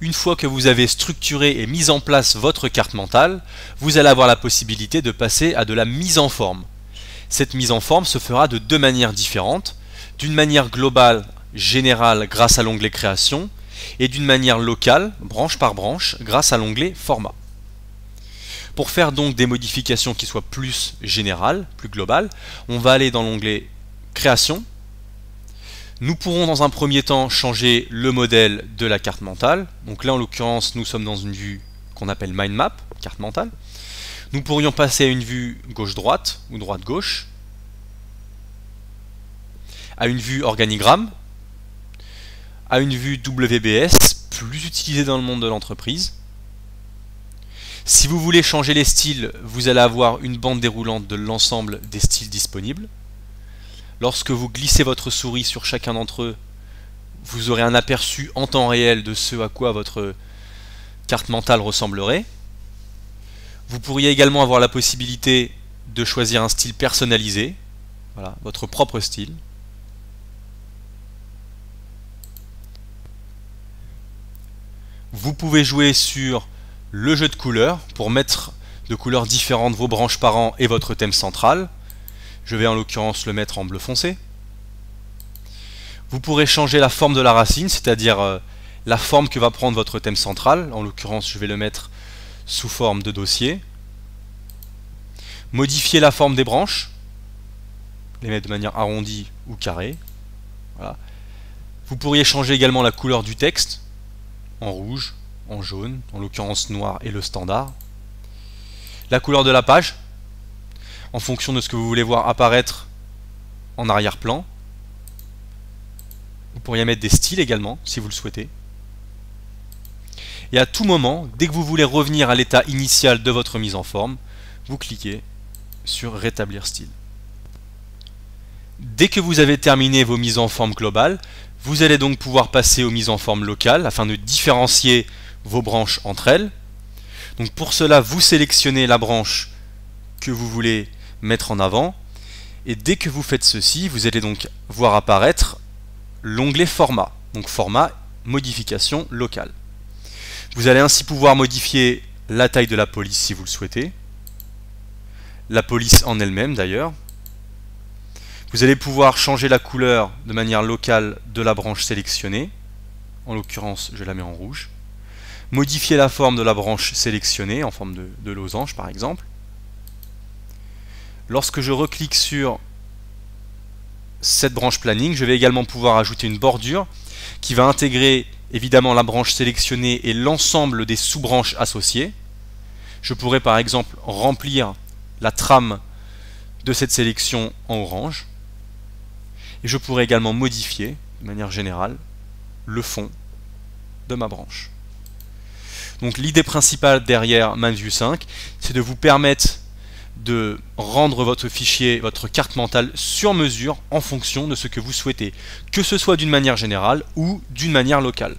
Une fois que vous avez structuré et mis en place votre carte mentale, vous allez avoir la possibilité de passer à de la mise en forme. Cette mise en forme se fera de deux manières différentes, d'une manière globale, générale grâce à l'onglet Création, et d'une manière locale, branche par branche, grâce à l'onglet Format. Pour faire donc des modifications qui soient plus générales, plus globales, on va aller dans l'onglet Création. Nous pourrons dans un premier temps changer le modèle de la carte mentale. Donc là en l'occurrence nous sommes dans une vue qu'on appelle Mind Map, carte mentale. Nous pourrions passer à une vue gauche-droite ou droite-gauche, à une vue organigramme, à une vue WBS, plus utilisée dans le monde de l'entreprise. Si vous voulez changer les styles, vous allez avoir une bande déroulante de l'ensemble des styles disponibles. Lorsque vous glissez votre souris sur chacun d'entre eux, vous aurez un aperçu en temps réel de ce à quoi votre carte mentale ressemblerait. Vous pourriez également avoir la possibilité de choisir un style personnalisé, voilà, votre propre style. Vous pouvez jouer sur le jeu de couleurs pour mettre de couleurs différentes vos branches parents et votre thème central. Je vais en l'occurrence le mettre en bleu foncé. Vous pourrez changer la forme de la racine, c'est-à-dire la forme que va prendre votre thème central. En l'occurrence, je vais le mettre sous forme de dossier. Modifier la forme des branches, les mettre de manière arrondie ou carrée. Voilà. Vous pourriez changer également la couleur du texte, en rouge, en jaune, en l'occurrence noir et le standard. La couleur de la page, en fonction de ce que vous voulez voir apparaître en arrière-plan. Vous pourriez mettre des styles également, si vous le souhaitez. Et à tout moment, dès que vous voulez revenir à l'état initial de votre mise en forme, vous cliquez sur Rétablir style. Dès que vous avez terminé vos mises en forme globales, vous allez donc pouvoir passer aux mises en forme locales afin de différencier vos branches entre elles. Donc pour cela, vous sélectionnez la branche que vous voulez mettre en avant, et dès que vous faites ceci, vous allez donc voir apparaître l'onglet Format, donc Format, Modification locale. Vous allez ainsi pouvoir modifier la taille de la police si vous le souhaitez, la police en elle-même d'ailleurs. Vous allez pouvoir changer la couleur de manière locale de la branche sélectionnée, en l'occurrence je la mets en rouge, modifier la forme de la branche sélectionnée en forme de losange par exemple. Lorsque je reclique sur cette branche planning, je vais également pouvoir ajouter une bordure qui va intégrer évidemment la branche sélectionnée et l'ensemble des sous-branches associées. Je pourrais par exemple remplir la trame de cette sélection en orange. Et je pourrais également modifier, de manière générale, le fond de ma branche. Donc l'idée principale derrière MindView 5, c'est de vous permettre de rendre votre fichier, votre carte mentale sur mesure en fonction de ce que vous souhaitez, que ce soit d'une manière générale ou d'une manière locale.